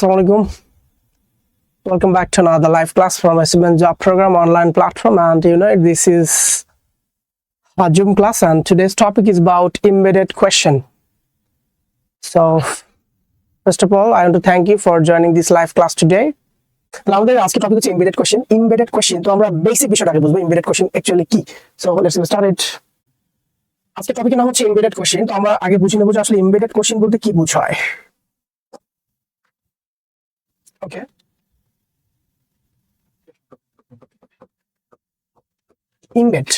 Assalamualaikum. Welcome back to another live class from SBN Job Program online platform, and this is a Zoom class, and today's topic is about embedded question. So first of all, I want to thank you for joining this live class today. আমাদের আজকে topic হচ্ছে embedded question. Embedded question, তো আমরা basic বিষয়টাকে বুঝবো embedded question actually কি। So let's get started. আজকে টপিকের নাম হচ্ছে embedded question. তো আমরা আগে বুঝে নেব যে আসলে embedded question বলতে কি বোঝায়। Okay. Embed.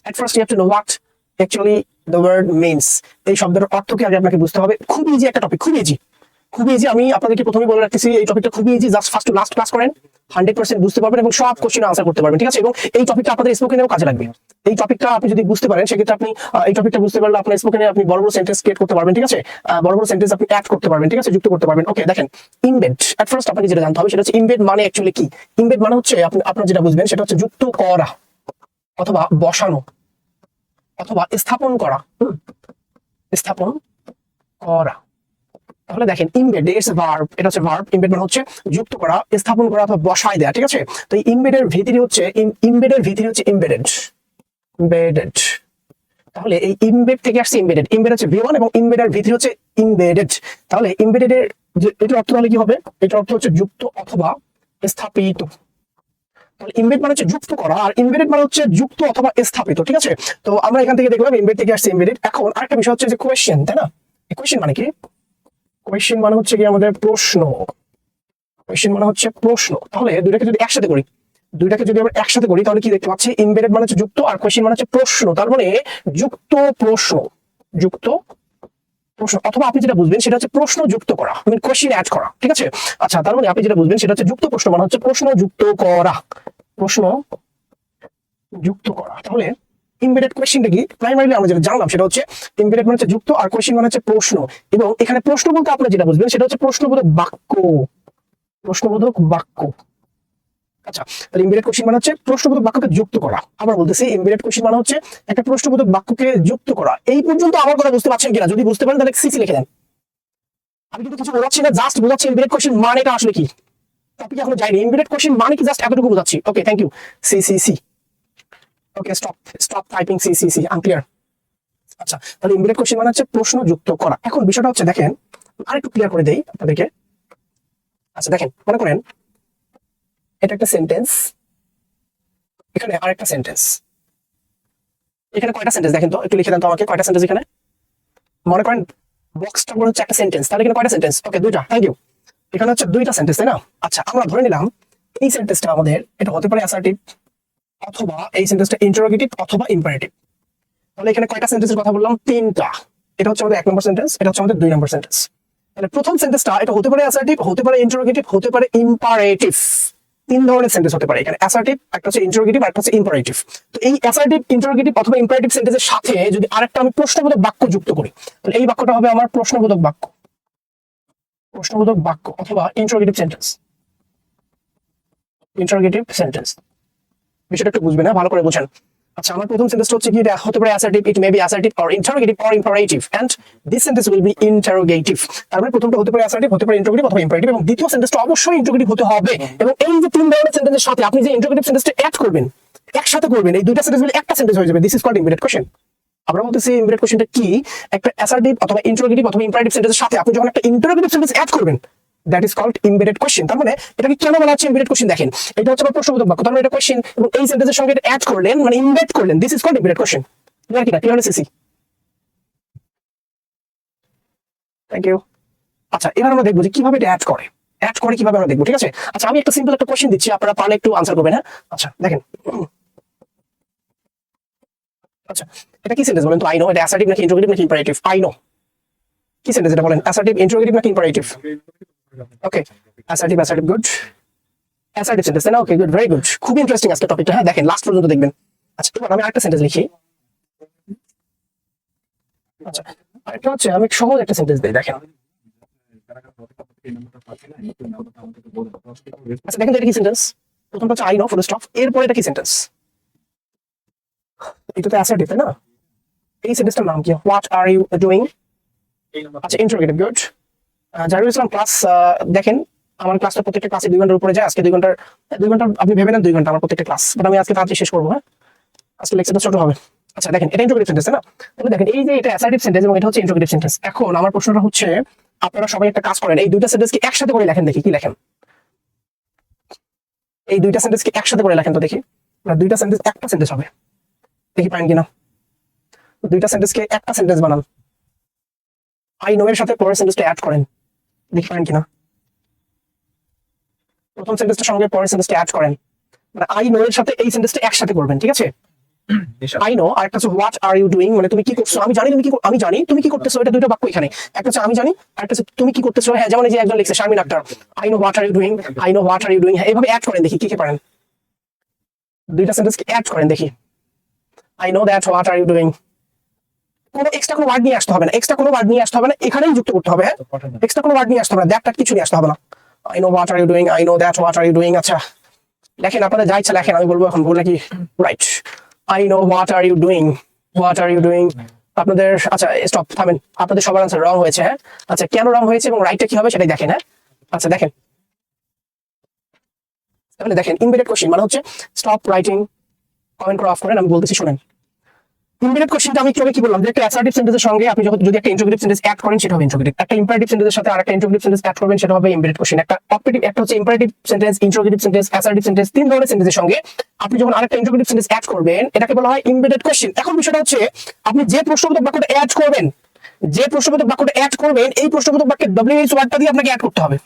At first you have to know what actually the word means. এই শব্দের অর্থ কি আগে আপনাকে বুঝতে হবে। খুব ইজি একটা টপিক, খুব ইজি। আমি আপনাদেরকে প্রথমেই বলে রাখতেছি এই টপিকটা খুবই easy, just first to last class করেন 100% বুঝতে পারবেন এবং সব কোশ্চেন আনসার করতে পারবেন, ঠিক আছে। এবং এই টপিকটা আপনাদের স্পোকেনেও কাজে লাগবে। এই টপিকটা আপনি যদি বুঝতে পারেন সেক্ষেত্রে আপনি এই টপিকটা বুঝতে পারলে আপনার স্পোকেনে আপনি বড় বড় সেন্টেন্স ক্রিয়েট করতে পারবেন, ঠিক আছে। বড় বড় সেন্টেন্স আপনি অ্যাড করতে পারবেন, ঠিক আছে, যুক্ত করতে পারবেন। ওকে, দেখেন ইমবেড। এট ফার্স্ট আপনাকে যেটা জানতে হবে সেটা হচ্ছে ইমবেড মানে অ্যাকচুয়ালি কি। ইমবেড মানে হচ্ছে আপনারা যেটা বুঝবেন সেটা হচ্ছে যুক্ত করা অথবা বসানো অথবা স্থাপন করা। স্থাপন করা। তাহলে দেখেন ইমবেড ইটস এ ভার্ব, এটা হচ্ছে ভার্ব। ইমবেড মানে হচ্ছে যুক্ত করা, স্থাপন করা অথবা বসায় দেয়া, ঠিক আছে। তো এই ইমবেডের ভিতরে হচ্ছে এমবেডেড। তাহলে এই ইমবেড থেকে আসছে এমবেডেড। ইমবেড হচ্ছে V1 এবং ইমবেডের ভিতরে হচ্ছে এমবেডেড। তাহলে এমবেডেডের এটার অর্থ তাহলে কি হবে? এটার অর্থ হচ্ছে যুক্ত অথবা স্থাপিত। তাহলে ইমবেড মানে হচ্ছে যুক্ত করা আর এমবেডেড মানে হচ্ছে যুক্ত অথবা স্থাপিত, ঠিক আছে। তো আমরা এখান থেকে দেখলাম এমবেড থেকে আসছে এমবেডেড। এখন আরেকটা বিষয় হচ্ছে যে কোয়েশ্চেন, তাই না? কোয়েশ্চেন মানে কি? কোয়েশ্চেন মানে হচ্ছে কি আমাদের প্রশ্ন। কোয়েশ্চেন মানে হচ্ছে প্রশ্ন। তাহলে দুইটাকে যদি একসাথে করি তাহলে কি দেখতে পাচ্ছি? এমবেডেড মানে হচ্ছে যুক্ত আর কোয়েশ্চেন মানে হচ্ছে প্রশ্ন। তার মানে যুক্ত প্রশ্ন অথবা আপনি যেটা বুঝবেন সেটা হচ্ছে প্রশ্ন যুক্ত করা, মানে কোয়েশ্চেন অ্যাড করা, ঠিক আছে। আচ্ছা, তার মানে আপনি যেটা বুঝবেন সেটা হচ্ছে যুক্ত প্রশ্ন মানে হচ্ছে প্রশ্ন যুক্ত করা। তাহলে এমবেডেড কোয়েশ্চেনটা কি? প্রাইমারিলি আমরা যেটা জানলাম সেটা হচ্ছে এমবেডেড মানে হচ্ছে যুক্ত আর কোয়েশ্চেন মানে হচ্ছে প্রশ্ন। এবং এখানে প্রশ্ন বলতে আপনারা যেটা বুঝবেন সেটা হচ্ছে প্রশ্নবোধক বাক্য। আচ্ছা, তাহলে এমবেডেড কোয়েশ্চেন মানে হচ্ছে প্রশ্নবোধক বাক্যকে যুক্ত করা। আবার বলতেছি এমবেডেড কোয়েশ্চেন মানে হচ্ছে একটা প্রশ্নবোধক বাক্যকে যুক্ত করা। এই পর্যন্ত আমার কথা বুঝতে পারছেন কিনা? যদি বুঝতে পারেন তাহলে সিসি লিখে দেন। আমি কিন্তু কিছু বোঝাচ্ছি না, জাস্ট বোঝাচ্ছি এমবেডেড কোয়েশ্চেন মানেটা আসলে কি। টপিক এখনো যায়নি। এমবেডেড কোয়েশ্চেন মানে কি জাস্ট এতটুকু বোঝাচ্ছি। Okay, thank you. See. Okay, stop typing see. Unclear. আচ্ছা, তাহলে এমবেডেড কোয়েশ্চেন মানে হচ্ছে প্রশ্ন যুক্ত করা। এখন বিষয়টা হচ্ছে দেখেন, আরেকটু ক্লিয়ার করে দেই আপনাদেরকে। আচ্ছা দেখেন, মনে করেন এটা একটা সেন্টেন্স, এখানে আরেকটা সেন্টেন্স। এখানে কয়টা সেন্টেন্স দেখেন তো, একটু লিখে দেন তো আমাকে কয়টা সেন্টেন্স এখানে। মনে করেন বক্সটা মনে হচ্ছে একটা সেন্টেন্স, তাহলে এখানে কয়টা সেন্টেন্স? ওকে, দুইটা। Thank you. এখানে হচ্ছে দুইটা সেন্টেন্স, তাই না? আচ্ছা, আমরা ধরে নিলাম এই সেন্টেন্সটা আমাদের এটা হতে পারে অ্যাসার্টিভ অথবা এই সেন্টেন্সটা ইন্টারোগেটিভ অথবা ইম্পারেটিভ। তাহলে এখানে কয়টা সেন্টেন্সের কথা বললাম? তিনটা। এটা হচ্ছে আমাদের 1 নম্বর সেন্টেন্স, এটা হচ্ছে আমাদের 2 নম্বর সেন্টেন্স। তাহলে প্রথম সেন্টেন্সটা এটা হতে পারে অ্যাসার্টিভ, হতে পারে ইন্টারোগেটিভ, হতে পারে ইম্পারেটিভ। তিন ধরনের সেন্টেন্স হতে পারে এখানে, অ্যাসার্টিভ, একটা হচ্ছে ইন্টারোগেটিভ আর একটা হচ্ছে ইম্পারেটিভ। তো এই অ্যাসার্টিভ, ইন্টারোগেটিভ অথবা ইম্পারেটিভ সেন্টেন্সের সাথে যদি আরেকটা আমি প্রশ্নবোধক বাক্য যুক্ত করি তাহলে এই বাক্যটা হবে আমার প্রশ্নবোধক বাক্য অথবা ইন্টারোগেটিভ সেন্টেন্স। বিষয়টা একটু বুঝবেন, হ্যাঁ, ভালো করে বুঝেন। আচ্ছা, আমার প্রথম সেন্টেন্সটা হচ্ছে কি, এটা হতে পারে assertive, it may be assertive or interrogative or imperative and this sentence will be interrogative. তার মানে প্রথমটা হতে পারে অ্যাসার্টিভ, হতে পারে ইন্টারোগেটিভ অথবা ইম্পারেটিভ এবং দ্বিতীয় সেন্টেন্সটা অবশ্যই ইন্টারোগেটিভ হতে হবে। এবং এই যে তিন ধরনের সেন্টেন্সের সাথে আপনি যে ইন্টারোগেটিভ সেন্টেন্সটা অ্যাড করবেন, একসাথে করবেন, এই দুইটা সেন্টেন্স মিলে একটা সেন্টেন্স হয়ে যাবে। This is called embedded question. আমরা বলতেছি এমবেডেড কোয়েশ্চেনটা কি? একটা অ্যাসার্টিভ অথবা ইন্টারোগেটিভ অথবা ইম্পারেটিভ সেন্টেন্সের সাথে আপনি যখন একটা ইন্টারোগেটিভ সেন্টেন্স অ্যাড করবেন, that is called embedded question. তার মানে এটাকে কেন বলা হচ্ছে এমবেডেড কোয়েশ্চেন? দেখেন, এটা হচ্ছে আমার প্রশ্নবোধক বাক্য, তার মানে এটা কোয়েশ্চেন এবং এই সেন্টেন্সের সঙ্গে এটা অ্যাড করলেন, মানে এমবেড করলেন। This is called embedded question. Clear কিনা? Clear CC? Thank you. আচ্ছা, এবার আমরা দেখবো যে কিভাবে এটা অ্যাড করে কিভাবে আমরা দেখবো, ঠিক আছে। আচ্ছা, আমি একটা সিম্পল একটা কোয়েশ্চেন দিচ্ছি, আপনারা পারলে একটু আনসার করবেন, হ্যাঁ। আচ্ছা দেখেন, আচ্ছা এটা কি সেন্টেন্স বলেন তো? আই নো, এটা অ্যাসার্টিভ নাকি ইন্টারোগেটিভ নাকি ইম্পারেটিভ? আই নো, কি সেন্টেন্স এটা বলেন? অ্যাসার্টিভ, ইন্টারোগেটিভ নাকি ইম্পারেটিভ? ওকে, অ্যাসার্টিভ গুড। অ্যাসার্টিভ সেন্টেন্স, না? ওকে, গুড, ভেরি গুড। খুব ইন্টারেস্টিং আজকে টপিকটা, হ্যাঁ, দেখেন লাস্ট পর্যন্ত দেখবেন। আচ্ছা, এবার আমি আরেকটা সেন্টেন্স লিখি। আচ্ছা, আরেকটা হচ্ছে আমি সহজ একটা সেন্টেন্স দিই, দেখেন। আচ্ছা দেখেন, এটা কি সেন্টেন্স? প্রথমটা হচ্ছে আই নো ফুল স্টপ, এরপর এটা কি সেন্টেন্স? এটা তো অ্যাসার্টিভ, তাই না? এই সেন্টেন্সটার নাম কি? What are you doing? আচ্ছা, interrogative, good. Zahirul Islam class দেখেন, আমার ক্লাসটা প্রত্যেকটা ক্লাসে 2 ঘন্টার উপরে যায়, আজকে 2 ঘন্টা আপনি ভেবে নেন 2 ঘন্টা আমার প্রত্যেকটা ক্লাস, বাট আমি আজকে তাড়াতাড়ি শেষ করবো। হ্যাঁ, আজকে লেকচারটা ছোট হবে। আচ্ছা দেখেন, এটা ইন্ট্রোগেটিভ সেন্টেন্স না? তাহলে দেখেন এই যে এটা অ্যাসার্টিভ সেন্টেন্স এবং এটা হচ্ছে ইন্ট্রোগেটিভ সেন্টেন্স। এখন আমার প্রশ্নটা হচ্ছে, আপনারা সবাই একটা কাজ করেন, এই দুইটা সেন্টেন্সকে একসাথে করে লেখেন, দেখি কি লেখেন। এই দুইটা সেন্টেন্সকে একসাথে করে লেখেন তো দেখি, দুইটা সেন্টেন্স একটা সেন্টেন্স হবে, দেখি পারেন কিনা। দুইটা সেন্টেন্সকে একটা সেন্টেন্স বানান, আই নো এর সাথে পরের সেন্টেন্সটা অ্যাড করেন, দেখি পারেন কিনা। প্রথম সেন্টেন্সটার সঙ্গে পরের সেন্টেন্সটা অ্যাড করেন, মানে আই নো এর সাথে এই সেন্টেন্সটা একসাথে করবেন, ঠিক আছে? আই নো আর একটা হচ্ছে হোয়াট আর ইউ ডুইং, মানে তুমি কি করছো, আমি জানি তুমি কি করতেছো, এটা দুটো বাক্য এখানে। একটা হচ্ছে আমি জানি, আর একটা হচ্ছে তুমি কি করতেছো। হ্যাঁ, যেমন এই যে একজন লিখছে Sharmin Akter, I know what are you doing, I know what are you doing. হ্যাঁ, এইভাবে অ্যাড করেন দেখি কি কি পারেন। দুইটা সেন্টেন্সকে অ্যাড করেন দেখি, I know that what are you doing. কোনো এক্সট্রা কোনো ওয়ার্ড নিয়ে আসতে হবে না, এক্সট্রা কোনো ওয়ার্ড নিয়ে আসতে হবে না, এখানেই যুক্ত করতে হবে। হ্যাঁ, এক্সট্রা কোনো ওয়ার্ড নিয়ে আসতে হবে না, দ্যাট কিছু নিয়ে আসতে হবে না। I know what are you doing, I know that what are you doing. আচ্ছা লেখেন, আপনাদের যা ইচ্ছা লেখেন, আমি বলবো এখন বলে কি। Right, I know what are you doing, what are you doing. আপনাদের আচ্ছা স্টপ, থামেন, আপনাদের সবার আনসার রং হয়েছে। হ্যাঁ, আচ্ছা কেন রং হয়েছে এবং রাইটটা কি হবে সেটাই দেখেন। হ্যাঁ, আচ্ছা দেখেন, তাহলে দেখেন ইমবেডেড কোশ্চেন মানে হচ্ছে, স্টপ রাইটিং, কমেন্ট করে অফ করেন, আমি বলতেছি শুনেন। ইমবেডেড কোশ্চেনটা আমি কি বললাম, যে একটা অ্যাসার্টিভ সেন্টেন্সের সঙ্গে আপনি যদি একটা ইন্ট্রোগেটিভ সেন্টেন্স অ্যাড করেন সেটা হবে ইন্ট্রোগেটিভ, একটা ইম্পারেটিভ সেন্টেন্সের সাথে আরেকটা ইন্ট্রোগেটিভ সেন্টেন্স অ্যাড করবেন সেটা হবে ইমবেডেড কোশ্চেন। একটা অপারেটিভ, একটা হচ্ছে imperative sentence, interrogative sentence, assertive sentence, তিন ধরনের সেন্টেন্সের সঙ্গে আপনি যখন আরেকটা ইন্ট্রোগেটিভ সেন্টেন্স অ্যাড করবেন এটাকে বলা হয় ইমবেডেড কোশ্চেন। এখন বিষয়টা হচ্ছে, আপনি যে প্রশ্নবোধক বাক্যটা অ্যাড করবেন, এই প্রশ্নবোধক বাক্যের ডব্লিউএইচ ওয়ার্ডটা দিয়ে আপনাকে অ্যাড করতে হবে।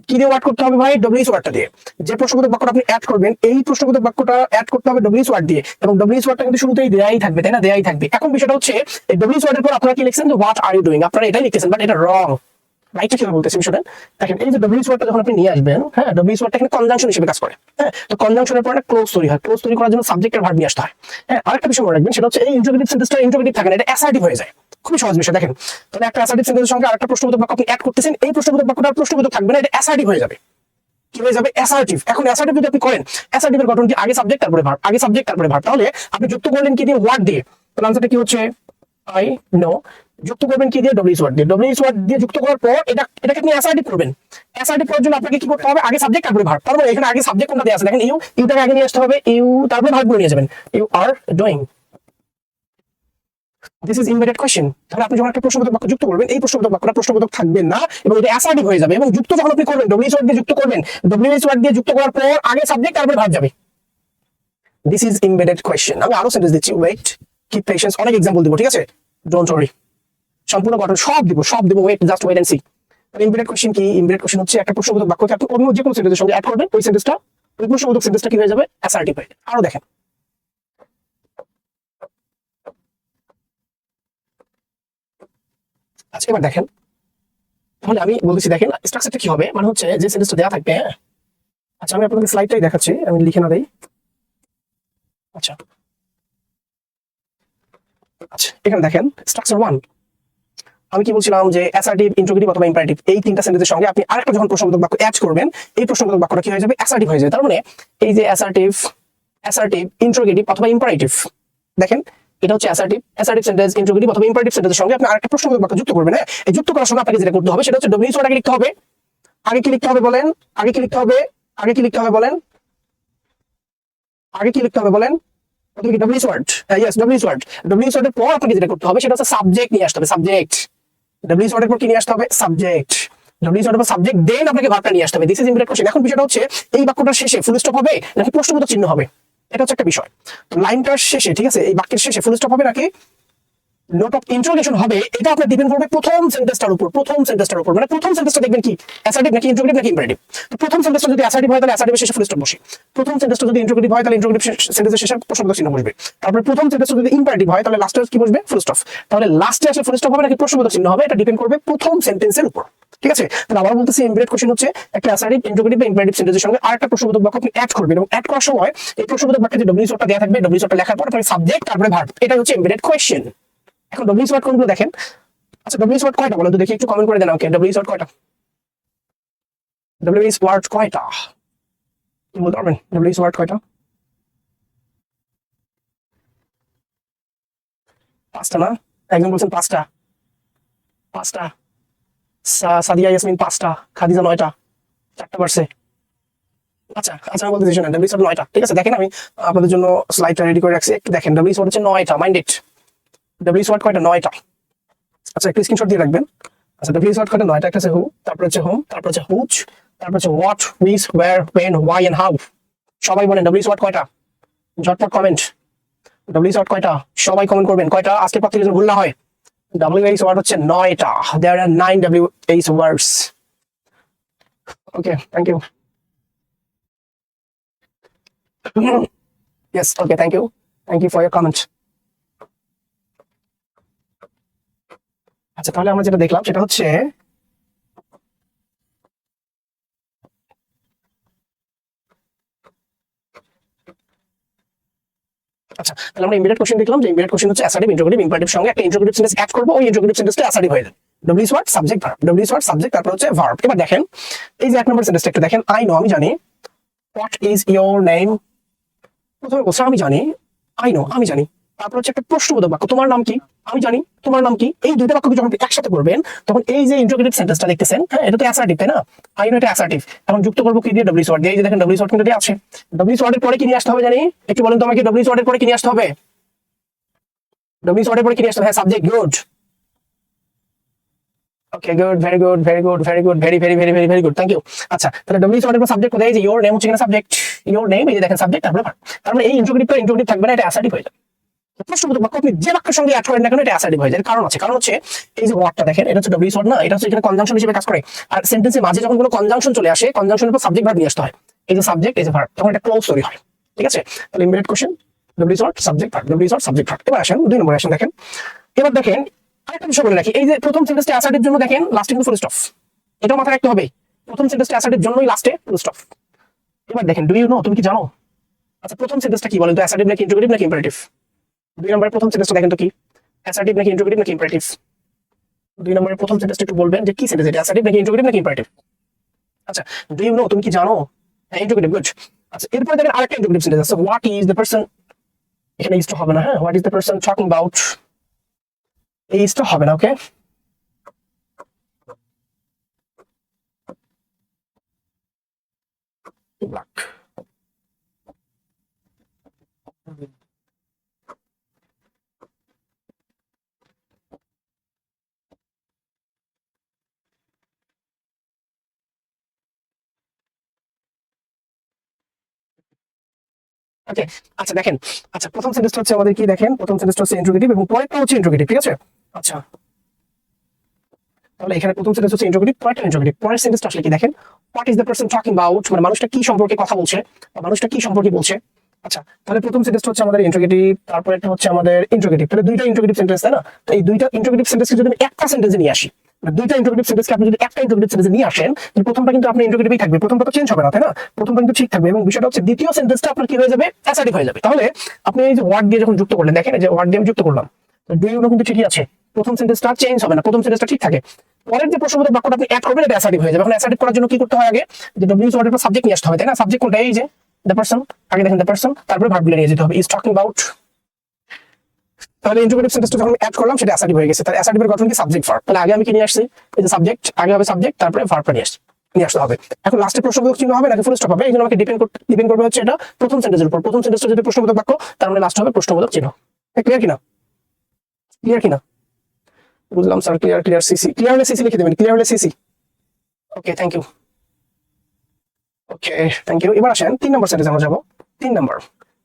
কি দিয়ে ওয়ার্ড করতে হবে ভাই? ডব্লিউএইচ ওয়ার্ডটা দিয়ে। যে প্রশ্নবোধক বাক্যটা আপনি অ্যাড করবেন, এই প্রশ্নবোধক বাক্যটা অ্যাড করতে হবে ডব্লিউএইচ ওয়ার্ড দিয়ে, এবং ডব্লিউএইচ ওয়ার্ডটা কিন্তু শুরুতেই দেয়াই থাকবে, তাই না? দেয়াই থাকবে। এখন বিষয়টা হচ্ছে, এই ডব্লিউএইচ ওয়ার্ডের পর আপনারা কি লিখছেন, যে হোয়াট আর ইউ ডুইং, আপনারা এটাই লিখতেছেন, বাট এটা রং। রাইটটা কিভাবে বলতেছি বিষয়টা দেখেন। এই যে ডব্লিউএইচ ওয়ার্ডটা যখন আপনি নিয়ে আসবেন, হ্যাঁ, ডব্লিউএইচ ওয়ার্ডটা এখানে কনজাংশন হিসেবে কাজ করে। হ্যাঁ, তো কনজাংশনের পর একটা ক্লোজ তৈরি হয়, ক্লোজ তৈরি করার জন্য সাবজেক্টের ভার্ব নিয়ে আসতে হয়। হ্যাঁ, আরেকটা বিষয় মনে রাখবেন, সেটা হচ্ছে এই ইন্ট্রোগেটিভ সেন্টেন্সটা ইন্ট্রোগেটিভ থাকে না, এটা অ্যাসার্টিভ হয়ে যায়। খুবই সহজ বিষয় দেখেন। তাহলে একটা অ্যাসার্টিভ সেন্টেন্সের সঙ্গে আরেকটা প্রশ্নবোধক বাক্য আপনি অ্যাড করতেছেন, এই প্রশ্নবোধক বাক্যটা আর প্রশ্নবোধক থাকবে না, এটা অ্যাসার্টিভ হয়ে যাবে। কি হয়ে যাবে? অ্যাসার্টিভ। এখন অ্যাসার্টিভ যদি আপনি করেন, অ্যাসার্টিভের গঠন কি? আগে সাবজেক্ট তারপরে ভার্ব, আগে সাবজেক্ট তারপরে ভার্ব। তাহলে আপনি যুক্ত করলেন কি দিয়ে? ওয়ার্ড দিয়ে। তাহলে আনসারটা কি হচ্ছে? I know. যুক্ত করবেন কি দিয়ে? ডব্লিউএইচ ওয়ার্ড দিয়ে। ডব্লিউএইচ ওয়ার্ড দিয়ে যুক্ত করার পর এটাকে আপনি অ্যাসার্টিভ করবেন। অ্যাসার্টিভ করার জন্য আপনাকে কি করতে হবে? আগে সাবজেক্ট তারপরে ভার্ব। তারপরে এখানে আগে সাবজেক্ট কোনটা দেয়া আছে দেখেন, ইউটাকে আগে নিয়ে আসতে হবে, ইউ তারপরে ভার্বগুলো নিয়ে যাবেন। You are doing. This is embedded question. তাহলে আপনি যখন একটা প্রশ্নবোধক বাক্য যুক্ত করবেন, এই প্রশ্নবোধক বাক্যটা প্রশ্নবোধক থাকবে না এবং এটা অ্যাসার্টিভ হয়ে যাবে। এবং যুক্ত যখন আপনি করবেন, ডব্লিউএইচ ওয়ার্ড দিয়ে যুক্ত করবেন, ডব্লিউএইচ ওয়ার্ড দিয়ে যুক্ত করার পর আগে সাবজেক্ট তারপরে ভার্ব যাবে। This is embedded question. আমি আরো সেন্টেন্স দিচ্ছি, ওয়েট, কিপ পেশেন্স, অনেক এক্সাম্পল দিব, ঠিক আছে? ডোন্ট ওয়ারি, সম্পূর্ণ গঠন সব দিব, wait, just wait and see. Embedded question কি? ইমবেডেড কোশ্চেন হচ্ছে একটা প্রশ্নবোধক বাক্যকে আপনি অন্য যে কোনো সেন্টেন্সের সঙ্গে অ্যাড করবেন, ওই সেন্টেন্সটা, ওই প্রশ্নবোধক সেন্টেন্সটা কি হয়ে যাবে? অ্যাসার্টিভ হয়ে যাবে। আরো দেখেন, আচ্ছা এবার দেখেন, তাহলে আমি বলতেছি দেখেন স্ট্রাকচারটা কি হবে, মানে হচ্ছে যে সেন্টেন্সটা দেওয়া থাকবে। হ্যাঁ, আচ্ছা আমি আপনাদের স্লাইডটাই দেখাচ্ছি, আমি লিখে না দেই। আচ্ছা আচ্ছা, এখানে দেখেন স্ট্রাকচার 1। আমি কি বলছিলাম, যে অ্যাসার্টিভ, ইন্ট্রোগেটিভ অথবা ইম্পারেটিভ, এই তিনটা সেন্টেন্সের সঙ্গে আপনি আরেকটা যখন প্রশ্নবোধক বাক্য অ্যাড করবেন, এই প্রশ্নবোধক বাক্যটা কি হয়ে যাবে? অ্যাসার্টিভ হয়ে যাবে। তার মানে এই যে অ্যাসার্টিভ, ইন্ট্রোগেটিভ অথবা ইম্পারেটিভ, দেখেন এটা হচ্ছে অ্যাসার্টিভ সেন্টেন্স, ইন্ট্রোগেটিভ অথবা ইম্পারেটিভ সেন্টেন্সের সঙ্গে আপনি আরেকটা প্রশ্নবোধক বাক্য যুক্ত করবেন। হ্যাঁ, এই যুক্ত করার সময় আপনাকে যেটা করতে হবে সেটা হচ্ছে ডব্লিউএইচ ওয়ার্ড আগে লিখতে হবে। আগে কি লিখতে হবে বলেন? আগে কি লিখতে হবে? আগে কি লিখতে হবে বলেন? আগে কি লিখতে হবে বলেন? প্রথমে কি WH word? Yes, WH word. WH ওয়ার্ডের পর আপনাকে যেটা করতে হবে সেটা হচ্ছে সাবজেক্ট নিয়ে আসতে হবে, সাবজেক্ট। ডব্লিউএইচ ওয়ার্ডের পর কি নিয়ে আসতে হবে? সাবজেক্ট। ডব্লিউএইচ ওয়ার্ডের পর সাবজেক্ট, দেন আপনাকে ভার্বটা নিয়ে আসতে হবে। This is embedded question. এখন বিষয়টা হচ্ছে, এই বাক্যটার শেষে ফুল স্টপ হবে নাকি প্রশ্নবোধক চিহ্ন হবে, এটা হচ্ছে একটা বিষয়। তো লাইনটার শেষে, ঠিক আছে, এই বাক্যের শেষে ফুল স্টপ হবে নাকি নোট অফ ইন্টারোগেশন হবে, এটা আপনার ডিপেন্ড করবে প্রথম সেন্টেন্সটার উপর। মানে প্রথম সেন্টেন্সটা দেখবেন কি অ্যাসার্টিভ নাকি ইন্টারোগেটিভ নাকি ইম্পারেটিভ। তো প্রথম সেন্টেন্সটা যদি অ্যাসার্টিভ হয় তাহলে অ্যাসার্টিভের শেষে ফুল স্টপ বসে। প্রথম সেন্টেন্সটা যদি ইন্টারোগেটিভ হয় তাহলে ইন্টারোগেটিভ সেন্টেন্সের শেষে প্রশ্নবোধক চিহ্ন বসবে। তারপরে প্রথম সেন্টেন্সটা যদি ইম্পারেটিভ হয় তাহলে লাস্টে কি বসবে? Full stop. তাহলে লাস্টে আসলে ফুল স্টপ হবে নাকি প্রশ্নবোধক চিহ্ন হবে, এটা ডিপেন্ড করবে প্রথম সেন্টেন্সের উপর। ঠিক আছে, তাহলে আবার বলতেছি, ইমবেডেড কোশ্চেন হচ্ছে একটা অ্যাসার্টিভ, ইন্টারোগেটিভ বা ইম্পারেটিভ সেন্টেন্সের সঙ্গে আরেকটা প্রশ্নবোধক বাক্য আপনি অ্যাড করবেন, এবং অ্যাড করার সময় এই প্রশ্নবোধক বাক্যে যে ডব্লিউএইচ ওয়ার্ডটা দেওয়া থাকবে, ডব্লিউএইচ ওয়ার্ডটা লেখার পর আপনাকে সাবজেক্ট তারপরে ভার্ব, এটা হচ্ছে ইমবেডেড কোশ্চেন। এখন ডব্লিউএইচ ওয়ার্ড কোনগুলো দেখেন। আচ্ছা ডব্লিউএইচ ওয়ার্ড কয়টা বলেন তো দেখি, একটু কমেন্ট করে দেন আমাকে। ডব্লিউএইচ ওয়ার্ড কয়টা? ডব্লিউএইচ ওয়ার্ড কয়টা কি বলতে পারবেন? ডব্লিউএইচ ওয়ার্ড কয়টা? 5টা না? একজন বলছেন 5টা। 5টা। সাদিয়া ইয়াসমিন 5টা, খাদিজা 9টা। 4টা বাড়ছে। আচ্ছা আচ্ছা, আমি বলতেছি শোনেন, ডব্লিউএস 9টা, ঠিক আছে? দেখেন আমি আপনাদের জন্য স্লাইডটা রেডি করে রাখছি, একটু দেখেন। ডব্লিউএস হচ্ছে 9টা, মাইন্ড ইট। ডব্লিউএস কয়টা? 9টা। আচ্ছা, একটু স্ক্রিনশট দিয়ে রাখবেন। আচ্ছা, ডব্লিউএস কয়টা? 9টা। একটা আছে হু, তারপর হচ্ছে হোম, তারপর হচ্ছে হুচ, তারপর হচ্ছে what, which, where, when, why and how. সবাই বলেন ডব্লিউএস কয়টা? ঝটপট কমেন্ট। ডব্লিউএস কয়টা? সবাই কমেন্ট করবেন কয়টা, আজকের পর থেকে যেন ভুল না হয়। ডব্লিউএস হচ্ছে 9টা। There are 9 WS words. Okay, thank you. Yes, okay, thank you. Thank you for your comment. আচ্ছা, তাহলে আমরা যেটা দেখলাম সেটা হচ্ছে আচ্ছা, তাহলে আমরা ইমিডিয়েট কোশ্চেন দেখলাম যে ইমিডিয়েট কোশ্চেন হচ্ছে অ্যাসার্টিভ, ইন্টারোগেটিভ, ইম্পারেটিভ সঙ্গে একটা ইন্টারোগেটিভ সেন্টেন্স অ্যাড করব, ওই ইন্টারোগেটিভ সেন্টেন্সটা অ্যাসার্টিভ হয়ে যাবে। WS word subject verb, WS word subject, তারপর হচ্ছে ভার্ব। এবার দেখেন এই যে 1 নম্বর সেন্টেন্সটা একটু দেখেন। আই নো, আমি জানি। What is your name? প্রথমে বলছে আমি জানি, আই নো, আমি জানি। তারপর হচ্ছে একটা প্রশ্নবোধক বাক্য, তোমার নাম কি? আমি জানি, তোমার নাম কি? এই দুইটা বাক্যকে যখন আপনি একসাথে করবেন তখন এই যে ইন্টারোগেটিভ সেন্টেন্সটা দেখতেছেন, হ্যাঁ, এটা তো অ্যাসার্টিভ, তাই না? আই নো এটা অ্যাসার্টিভ। এখন যুক্ত করবো কি দিয়ে? ডব্লিউএস ওয়ার্ড দিয়ে। এই যে দেখেন ডব্লিউএস ওয়ার্ড কিন্তু আছে। ডব্লিউএস ওয়ার্ডের পরে কি নিয়ে আসতে হবে জানি? একটু বলেন তো আমাকে, ডব্লিউএস ওয়ার্ডের পরে কি নিয়ে আসতে হবে? ডব্লিউএস ওয়ার্ডের পরে কি নিয়ে আসতে হবে? হ্যাঁ, subject. Good. Okay, good, very good, very good, very good, very very very very very good, thank you. আচ্ছা, তাহলে ডব্লিউএস ওয়ার্ডের পর সাবজেক্ট কোথায়? এই যে ইওর নেম হচ্ছে কিনা সাবজেক্ট, ইওর নেম, এই যে দেখেন সাবজেক্ট, তারপরে ভার্ব। তার মানে এই ইন্টারোগেটিভ থাকবে না, এটা অ্যাসার্টিভ হয়ে যাবে। প্রশ্নবোধক বাক্য আপনি যে বাক্যের সঙ্গে অ্যাড করেন না কেন এটা অ্যাসার্টিভ হয়ে যায়। কারণ আছে, কারণ হচ্ছে এই যে ওয়ার্ডটা দেখেন, এটা হচ্ছে ডব্লিউএস ওয়ার্ড না, এটা হচ্ছে এখানে কনজাংশন হিসেবে কাজ করে। আর সেন্টেন্সের মাঝে যখন কোনো কনজাংশন চলে আসে, কনজাংশনের পর সাবজেক্ট ভার্ব নিয়ে আসতে হয়। এই যে সাবজেক্ট, এই যে ভার্ব, তখন একটা ক্লোজ তৈরি হয়, ঠিক আছে? তাহলে immediate question WS word subject verb, WS word subject verb. এবার আসেন 2 নম্বরে আসেন, দেখেন। এবার দেখেন আরেকটা বিষয় বলে রাখি, এই যে প্রথম সেন্টেন্সটা অ্যাসার্টিভ জন্য দেখেন লাস্টে কিন্তু ফুল স্টপ, এটাও মাথায় রাখতে হবে। প্রথম সেন্টেন্সটা অ্যাসার্টিভ জন্যই লাস্টে ফুল স্টপ। এবার দেখেন, ডু ইউ নো, তুমি কি জানো? আচ্ছা, প্রথম সেন্টেন্সটা কি বলেন তো? অ্যাসার্টিভ নাকি ইন্টারোগেটিভ নাকি ইম্পারেটিভ? 2 নম্বরের প্রথম সেন্টেন্সটা দেখেন তো কি, অ্যাসার্টিভ নাকি ইন্টারোগেটিভ নাকি ইম্পারেটিভ? 2 নম্বরের প্রথম সেন্টেন্সটা একটু বলবেন যে কি সেন্টেন্স এটা, অ্যাসার্টিভ নাকি ইন্টারোগেটিভ নাকি ইম্পারেটিভ? আচ্ছা, ডু ইউ নো, তুমি কি জানো? হ্যাঁ, ইন্টারোগেটিভ, গুড। আচ্ছা, এরপরে দেখেন আরেকটা ইন্টারোগেটিভ সেন্টেন্স আছে, হোয়াট ইজ দ্য পারসন। এখানে ইজ তো হবে না, হ্যাঁ, what is the person talking about, এই ইজ তো হবে না, ওকে। ব্ল্যাক। ওকে, আচ্ছা দেখেন, আচ্ছা প্রথম সেন্টেন্সটা হচ্ছে আমাদের কি দেখেন, প্রথম সেন্টেন্সটা হচ্ছে ইন্টারোগেটিভ এবং পরেরটা হচ্ছে ইন্টারোগেটিভ, ঠিক আছে? আচ্ছা, তাহলে এখানে প্রথম সেন্টেন্স হচ্ছে ইন্টারোগেটিভ, পরেরটা ইন্টারোগেটিভ। পরের সেন্টেন্সটা আসলে কি দেখেন, what is the person talking about, মানে মানুষটা কি সম্পর্কে কথা বলছে বা মানুষটা কি সম্পর্কে বলছে। আচ্ছা, তাহলে প্রথম সেন্টেন্সটা হচ্ছে আমাদের ইন্টারোগেটিভ, তারপর একটা হচ্ছে আমাদের ইন্টারোগেটিভ। তাহলে দুইটা ইন্টারোগেটিভ সেন্টেন্স, তাই না? তো এই দুইটা ইন্টারোগেটিভ সেন্টেন্সকে যদি আমি একটা সেন্টেন্সে নিয়ে আসি, মানে দুইটা ইন্টারোগেটিভ সেন্টেন্সকে আপনি যদি একটা ইন্টারোগেটিভ সেন্টেন্সে নিয়ে আসেন, তাহলে প্রথমটা কিন্তু আপনার ইন্টারোগেটিভই থাকবে, প্রথমটা তো চেঞ্জ হবে না, তাই না? প্রথমটা কিন্তু ঠিক থাকবে এবং বিষয়টা হচ্ছে দ্বিতীয় সেন্টেন্সটা আপনার কি হয়ে যাবে, অ্যাসার্টিভ হয়ে যাবে। তাহলে আপনি এই যে ওয়ার্ড দিয়ে যখন যুক্ত করলেন, দেখেন এই যে ওয়ার্ড দিয়ে আমি যুক্ত করলাম, ডু ইউ নো কিন্তু ঠিকই আছে, প্রথম সেন্টেন্সটা চেঞ্জ হবে না, প্রথম সেন্টেন্সটা ঠিক থাকে। পরের যে প্রশ্নবোধক বাক্যটা আপনি অ্যাড করবেন, এটা অ্যাসার্টিভ হয়ে যাবে। এখন অ্যাসার্টিভ করার জন্য কি করতে হয়? আগে যে ডব্লিউএস ওয়ার্ডের পর সাবজেক্ট নিয়ে আসতে হবে, তাই না? সাবজেক্ট কোনটা? এই যে দ্য পারসন, আগে দেখেন দ্য পারসন, তারপরে ভার্বগুলো নিয়ে যেতে হবে, ইজ টকিং অ্যাবাউট। তাহলে ইন্টারোগেটিভ সেন্টেন্সটা যখন অ্যাড করলাম সেটা অ্যাসার্টিভ হয়ে গেছে। তাহলে অ্যাসার্টিভের গঠন কি? Subject verb. তাহলে আগে আমি কি নিয়ে আসছি? এই যে সাবজেক্ট, আগে হবে সাবজেক্ট, তারপরে ভার্বটা নিয়ে আসতে হবে। এখন লাস্টে প্রশ্নবোধক চিহ্ন হবে নাকি ফুল স্টপ হবে? এই জন্য আমাকে ডিপেন্ড করবে হচ্ছে এটা প্রথম সেন্টেন্সের উপর। প্রথম সেন্টেন্সটা যদি প্রশ্নবোধক বাক্য, তার মানে লাস্ট হবে প্রশ্নবোধক চিহ্ন। ক্লিয়ার কিনা? ক্লিয়ার কিনা? বুঝলাম sir, clear clear CC, clear হলে সিসি লিখে দেবেন, ক্লিয়ার হলে CC. Okay, thank you. Okay, thank you. এবার আসেন 3 নম্বর সেন্টেন্স আমরা যাবো। 3 নম্বর,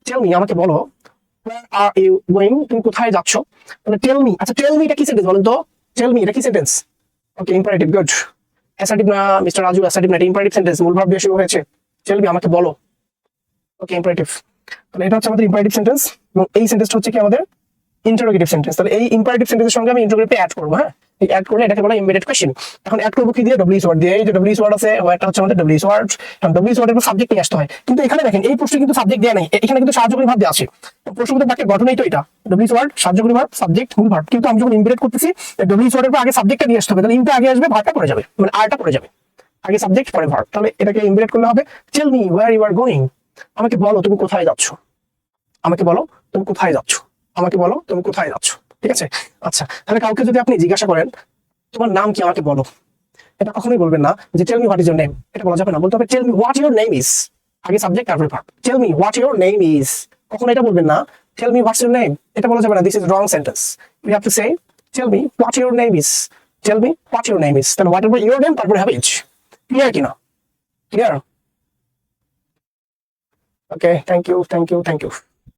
টেল মি, আমাকে বলো, where are you going, তুমি কোথায় যাচ্ছ? মানে টেল মি। আচ্ছা, টেল মি এটা কি সেন্টেন্স বলেন তো? টেল মি এটা কি সেন্টেন্স? ওকে, ইম্পারেটিভ, গুড। অ্যাসার্টিভ না মিস্টার রাজু, অ্যাসার্টিভ না, এটা ইম্পারেটিভ সেন্টেন্স, মূল ভার্ব দিয়ে শুরু হয়েছে। টেল মি, আমাকে বলো। ওকে, ইম্পারেটিভ। তাহলে এটা হচ্ছে আমাদের ইম্পারেটিভ সেন্টেন্স এবং এই সেন্টেন্সটা হচ্ছে কি আমাদের ইন্টারোগেটিভ সেন্টেন্স। তাহলে এই ইম্পারেটিভ সেন্টেন্সের সঙ্গে আমি ইন্টারোগেটিভ অ্যাড করব, হ্যাঁ, এই অ্যাড করলে এটাকে বলা এমবেডেড কোশ্চেন। এখন অ্যাড করব কি দিয়ে? ডব্লিউএস ওয়ার্ড দিয়ে। এই যে ডব্লিউএস ওয়ার্ড আছে, ওয়ার্ডটা হচ্ছে আমাদের ডব্লিউএস ওয়ার্ড। এখন ডব্লিউএস ওয়ার্ডের পর সাবজেক্ট নিয়ে আসতে হয়, কিন্তু এখানে দেখেন এই প্রশ্নে কিন্তু সাবজেক্ট দেয়া নাই, এখানে কিন্তু সাহায্যকারী ভাব দেওয়া আছে। প্রশ্নবোধক বাক্যের গঠনই তো এটা, ডব্লিউএস ওয়ার্ড সাহায্যকারী ভাব সাবজেক্ট মূল ভার্ব। কিন্তু আমি যখন এমবেডেড করতেছি, ডব্লিউএস ওয়ার্ডের পর আগে সাবজেক্টটা নিয়ে আসতে হবে, তাহলে ইনটা আগে আসবে, ভার্বটা পড়ে যাবে, মানে আরটা পড়ে যাবে, আগে সাবজেক্ট পরে ভার্ব। তাহলে এটাকে এমবেডেড করলে হবে, tell me where you are going, আমাকে বলো তুমি কোথায় যাচ্ছ, আমাকে বলো তুমি কোথায় যাচ্ছ, আমাকে বলো তুমি কোথায় যাচ্ছ, ঠিক আছে? আচ্ছা, তাহলে কাউকে যদি আপনি জিজ্ঞাসা করেন তোমার নাম কি, আমাকে বলো, এটা কখনোই বলবেন না যে tell me what is your name, এটা বলা যাবে না, বলতে হবে tell me what your name is. আগে সাবজেক্ট তারপরে verb. Tell me what your name is, কখনো এটা বলবেন না tell me what's your name, এটা বলা যাবে না, this is wrong sentence. You have to say tell me what your name is, tell me what your name is, তাহলে whatever your name তারপরে হবে ইজ। ক্লিয়ার কিনা? Clear? Okay, thank you, thank you, thank you.